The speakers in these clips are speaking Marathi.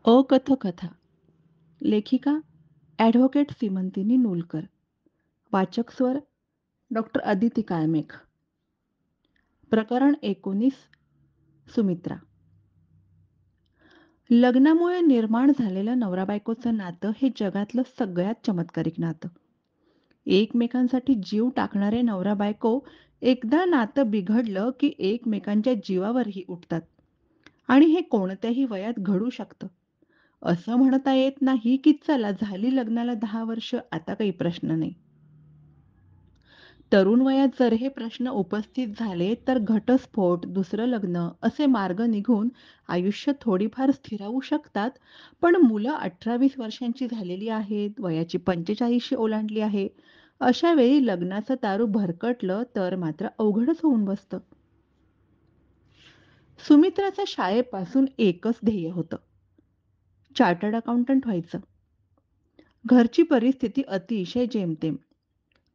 अकथकथा. लेखिका ॲडव्होकेट सीमंतिनी नूलकर. वाचक स्वर डॉक्टर अदिती काळमेघ. प्रकरण 19. सुमित्रा. लग्नामुळे निर्माण झालेलं नवरा-बायकोचं नातं हे जगातलं सगळ्यात चमत्कारिक नातं. एकमेकांसाठी जीव टाकणारे नवरा-बायको एकदा नातं बिघडलं की एकमेकांच्या जीवावरही उठतात आणि हे कोणत्याही वयात घडू शकतं. असं म्हणता येत नाही की चला झाली लग्नाला 10 वर्ष आता काही प्रश्न नाही. तरुण वयात जर हे प्रश्न उपस्थित झाले तर घटस्फोट, दुसरं लग्न असे मार्ग निघून आयुष्य थोडीफार स्थिरावू शकतात. पण मुलं 18-20 वर्षांची झालेली आहेत, वयाची 45शी ओलांडली आहे. अशा वेळी लग्नाचं तारू भरकटलं तर मात्र अवघडच होऊन बसतं. सुमित्राचं शाळेपासून एकच ध्येय होतं, चार्टर्ड अकाउंटंट व्हायचं. घरची परिस्थिती अतिशय जेमतेम.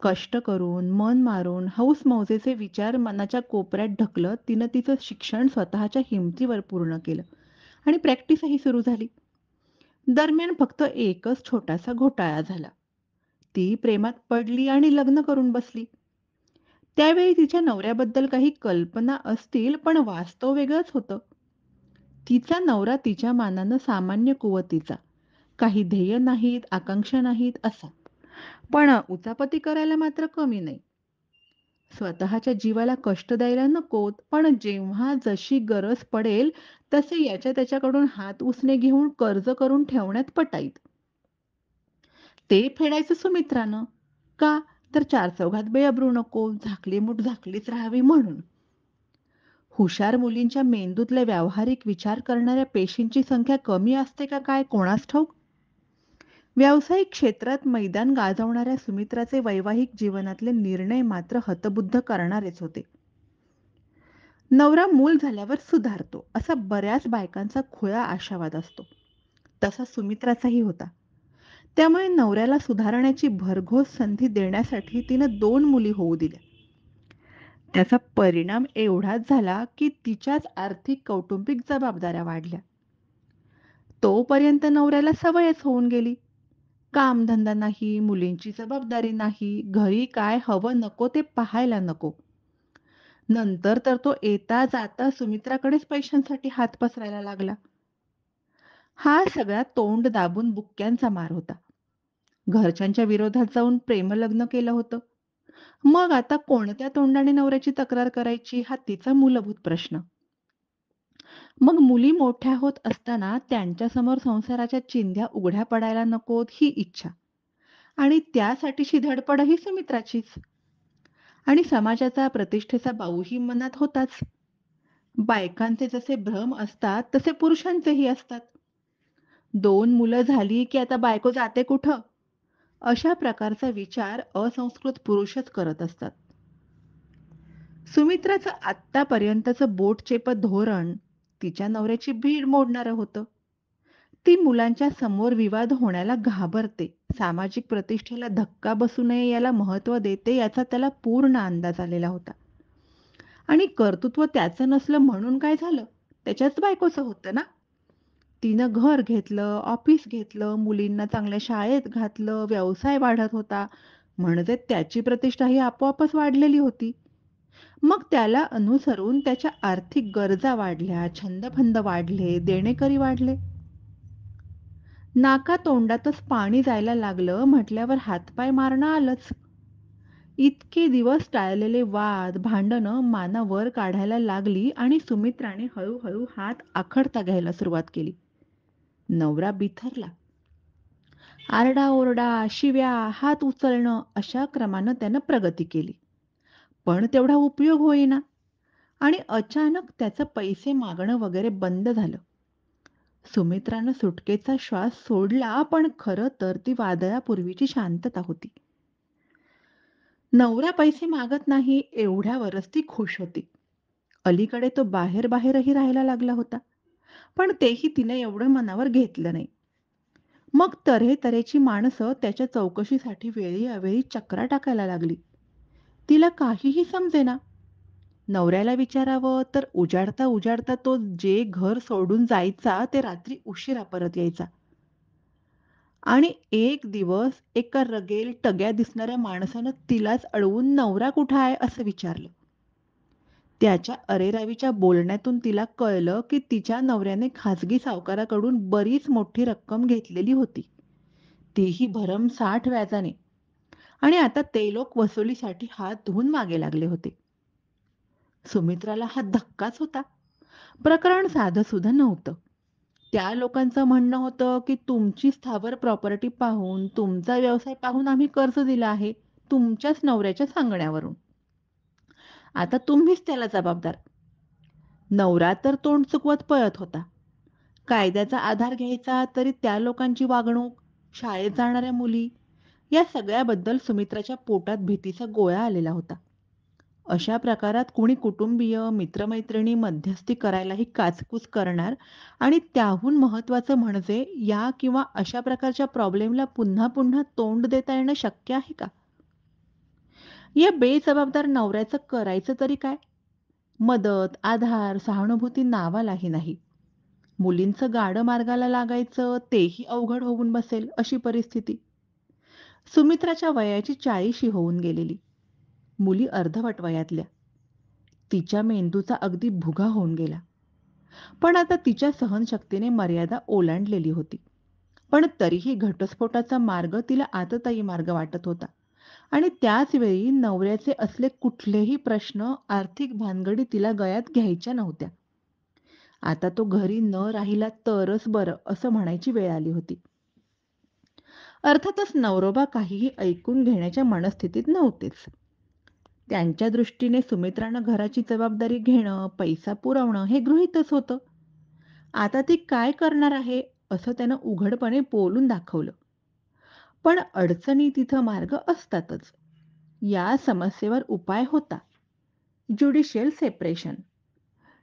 कष्ट करून, मन मारून, हौस-मौजेचे विचार मनाच्या कोपऱ्यात ढकलत तिनं तिचं शिक्षण स्वतःच्या हिमतीवर पूर्ण केलं आणि प्रॅक्टिसही सुरू झाली. दरम्यान फक्त एकच छोटासा घोटाळा झाला. ती प्रेमात पडली आणि लग्न करून बसली. त्यावेळी तिच्या नवऱ्याबद्दल काही कल्पना असतील, पण वास्तव वेगळंच होतं. तिचा नवरा तिच्या मानानं सामान्य कुवतीचा. काही ध्येय नाहीत, आकांक्षा नाहीत असा. पण उचापती करायला मात्र कमी नाही. स्वतःच्या जीवाला कष्ट द्यायला नकोत, पण जेव्हा जशी गरज पडेल तसे याच्या त्याच्याकडून हात उसने घेऊन कर्ज करून ठेवण्यात पटाईत. ते फेडायचं सुमित्रानं. का? तर चारचौघात बेअब्रू नको, झाकली मूठ झाकलीच राहावी म्हणून. हुशार मुलींच्या मेंदूतले व्यावहारिक विचार करणाऱ्या पेशींची संख्या कमी असते का काय कोणास ठाऊक? व्यावसायिक क्षेत्रात मैदान गाजवणाऱ्या सुमित्राचे वैवाहिक जीवनातले निर्णय मात्र हतबुद्ध करणारेच होते. नवरा मूल झाल्यावर सुधारतो असा बऱ्याच बायकांचा खुळा आशावाद असतो. तसा सुमित्राचाही होता. त्यामुळे नवऱ्याला सुधारण्याची भरघोस संधी देण्यासाठी तिनं 2 मुली होऊ दिल्या. त्याचा परिणाम एवढाच झाला की तिच्याच आर्थिक कौटुंबिक जबाबदाऱ्या वाढल्या. तोपर्यंत नवऱ्याला सवयच होऊन गेली. कामधंदा नाही, मुलींची जबाबदारी नाही, घरी काय हवं नको ते पाहायला नको. नंतर तर तो येता जाता सुमित्राकडेच पैशांसाठी हात पसरायला लागला. हा सगळा तोंड दाबून बुक्क्यांचा मार होता. घरच्यांच्या विरोधात जाऊन प्रेमलग्न केलं होतं. मग आता कोणत्या तोंडाने नवऱ्याची तक्रार करायची हा तिचा मूलभूत प्रश्न. मग मुली मोठ्या होत असताना त्यांच्यासमोर संसाराच्या चिंध्या उघड्या पडायला नकोत ही इच्छा आणि त्यासाठीची धडपडही सुमित्राचीच. आणि समाजाचा प्रतिष्ठेचा बाऊही मनात होताच. बायकांचे जसे भ्रम असतात तसे पुरुषांचेही असतात. 2 मुलं झाली की आता बायको जाते कुठं? अशा प्रकारचा विचार असंस्कृत पुरुषच करत असतात. सुमित्राचं आत्तापर्यंतचं बोटचेपत धोरण तिच्या नवऱ्याची भीड मोडणारं होतं. ती मुलांच्या समोर विवाद होण्याला घाबरते. सामाजिक प्रतिष्ठेला धक्का बसू नये याला महत्त्व देते याचा त्याला पूर्ण अंदाज आलेला होता. आणि कर्तृत्व त्याचं नसलं म्हणून काय झालं? त्याच्याच बायकोचं होतं ना. तिनं घर घेतलं, ऑफिस घेतलं, मुलींना चांगल्या शाळेत घातलं, व्यवसाय वाढत होता. म्हणजे त्याची प्रतिष्ठाही आपोआपच वाढलेली होती. मग त्याला अनुसरून त्याच्या आर्थिक गरजा वाढल्या, छंदफंद वाढले, देणेकरी वाढले. नाकातोंडातच पाणी जायला लागलं म्हटल्यावर हातपाय मारणं आलंच. इतके दिवस टाळलेले वाद, भांडणं मानावर काढायला लागली आणि सुमित्राने हळूहळू हात आखडता घ्यायला सुरुवात केली. नवरा बिथरला. आरडाओरडा, शिव्या, हात उचलणं अशा क्रमानं त्यानं प्रगती केली. पण तेवढा उपयोग होईना आणि अचानक त्याचं पैसे मागणं वगैरे बंद झालं. सुमित्रानं सुटकेचा श्वास सोडला, पण खरं तर ती वादळापूर्वीची शांतता होती. नवरा पैसे मागत नाही एवढ्यावरच ती खुश होती. अलीकडे तो बाहेरही राहायला लागला होता. पण तेही तिने एवढं मनावर घेतलं नाही. मग तऱ्हेतऱ्हेची माणसं त्याच्या चौकशीसाठी वेळी अवेळी चकरा टाकायला लागली. तिला काहीही समजेना. नवऱ्याला विचारावं तर उजाडता उजाडता तो जे घर सोडून जायचा ते रात्री उशिरा परत यायचा. आणि एक दिवस एका रगेल टग्या दिसणाऱ्या माणसानं तिलाच अडवून "नवरा कुठं आहे?" असं विचारलं. त्याच्या अरेरावीच्या बोलण्यातून तिला कळलं की तिच्या नवऱ्याने खाजगी सावकाराकडून बरीच मोठी रक्कम घेतलेली होती. तीही भरमसाठ व्याजाने. आणि आता ते लोक वसुलीसाठी हात धुवून मागे लागले होते. सुमित्राला हा धक्काच होता. प्रकरण साधंसुधं नव्हतं. त्या लोकांचं म्हणणं होतं, की तुमची स्थावर प्रॉपर्टी पाहून, तुमचा व्यवसाय पाहून आम्ही कर्ज दिलं आहे, तुमच्याच नवऱ्याच्या सांगण्यावरून. आता तुम्हीच त्याला जबाबदार. नवरा तर तोंड चुकवत पळत होता. कायद्याचा आधार घ्यायचा तरी त्या लोकांची वागणूक, शाळेत जाणाऱ्या मुली, या सगळ्याबद्दल सुमित्राच्या पोटात भीतीचा गोळा आलेला होता. अशा प्रकारात कुणी कुटुंबीय, मित्रमैत्रिणी मध्यस्थी करायलाही काचकूच करणार आणि त्याहून महत्त्वाचं म्हणजे या किंवा अशा प्रकारच्या प्रॉब्लेमला पुन्हा पुन्हा तोंड देता येणं शक्य आहे का? या बेजबाबदार नवऱ्याचं करायचं तरी काय? मदत, आधार, सहानुभूती नावालाही नाही. मुलींचं गाडं मार्गाला लागायचं तेही अवघड होऊन बसेल अशी परिस्थिती. सुमित्राच्या वयाची 40शी होऊन गेलेली. मुली अर्धवट वयातल्या. तिच्या मेंदूचा अगदी भुगा होऊन गेला. पण आता तिच्या सहनशक्तीने मर्यादा ओलांडलेली होती. पण तरीही घटस्फोटाचा मार्ग तिला आततायी मार्ग वाटत होता. आणि त्याच वेळी नवऱ्याचे असले कुठलेही प्रश्न, आर्थिक भानगडी तिला गळ्यात घ्यायच्या नव्हत्या. आता तो घरी न राहिला तरच बरं असं म्हणायची वेळ आली होती. अर्थातच नवरोबा काहीही ऐकून घेण्याच्या मनस्थितीत नव्हतेच. त्यांच्या दृष्टीने सुमित्रानं घराची जबाबदारी घेणं, पैसा पुरवणं हे गृहीतच होतं. आता ती काय करणार आहे, असं त्यानं उघडपणे बोलून दाखवलं. पण अडचणी तिथं मार्ग असतातच. या समस्येवर उपाय होता. Judicial separation.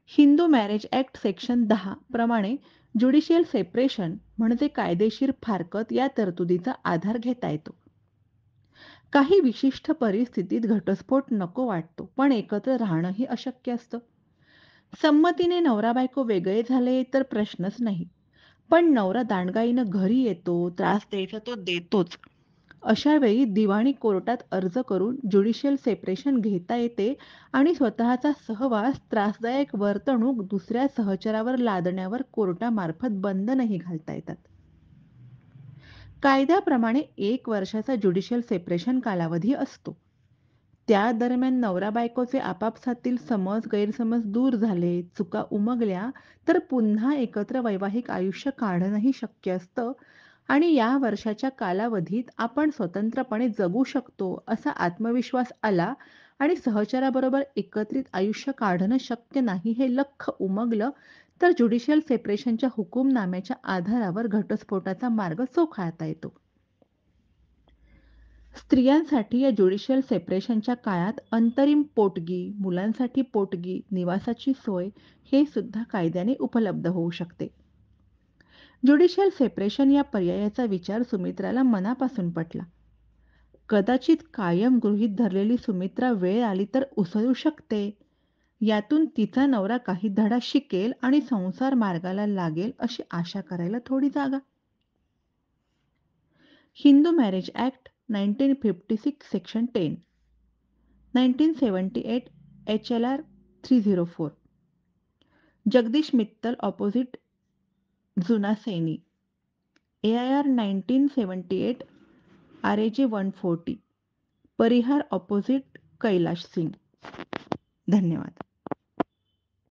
Hindu marriage act section 10 प्रमाणे ज्युडिशियल सेपरेशन म्हणजे कायदेशीर फारकत या तरतुदीचा आधार घेता येतो. काही विशिष्ट परिस्थितीत घटस्फोट नको वाटतो, पण एकत्र राहणंही अशक्य असतं. संमतीने नवरा-बायको वेगळे झाले तर प्रश्नच नाही. पण नवरा दांडगाईनं घरी येतो, त्रास द्यायचा तो देतोच. अशा वेळी दिवाणी कोर्टात अर्ज करून ज्युडिशियल सेपरेशन घेता येते आणि स्वतःचा सहवास, त्रासदायक वर्तणूक दुसऱ्या सहचरावर लादण्यावर कोर्टामार्फत बंधनही घालता येतात. कायद्याप्रमाणे 1 वर्षाचा ज्युडिशियल सेपरेशन कालावधी असतो. त्या दरम्यान नवरा-बायकोचे आपापसातील समज, गैरसमज दूर झाले, चुका उमगल्या, तर पुन्हा एकत्र वैवाहिक आयुष्य काढणंही शक्य असतं आणि या वर्षाच्या कालावधीत आपण स्वतंत्रपणे जगू शकतो, असा आत्मविश्वास आला आणि सहचराबरोबर एकत्रित आयुष्य काढणं शक्य नाही हे लख्ख उमगलं, तर ज्युडिशियल सेपरेशनच्या हुकूमनाम्याच्या आधारावर घटस्फोटाचा मार्ग चोखाळता येतो. स्त्रियांसाठी या ज्युडिशियल सेपरेशनच्या काळात अंतरिम पोटगी, मुलांसाठी पोटगी, निवासाची सोय हे सुद्धा कायद्याने उपलब्ध होऊ शकते. ज्युडिशियल सेपरेशन या पर्यायाचा विचार सुमित्राला मनापासून पटला. कदाचित कायम गृहीत धरलेली सुमित्रा वेळ आली तर उसळू शकते. यातून तिचा नवरा काही धडा शिकेल आणि संसार मार्गाला लागेल अशी आशा करायला थोडी जागा. Hindu marriage act 1956 section 10, 1978 HLR 304, Jagdish Mittal opposite जुना सैनी, AIR 1978 RAG 140, परिहार ऑपोजिट कैलाश सिंग. धन्यवाद.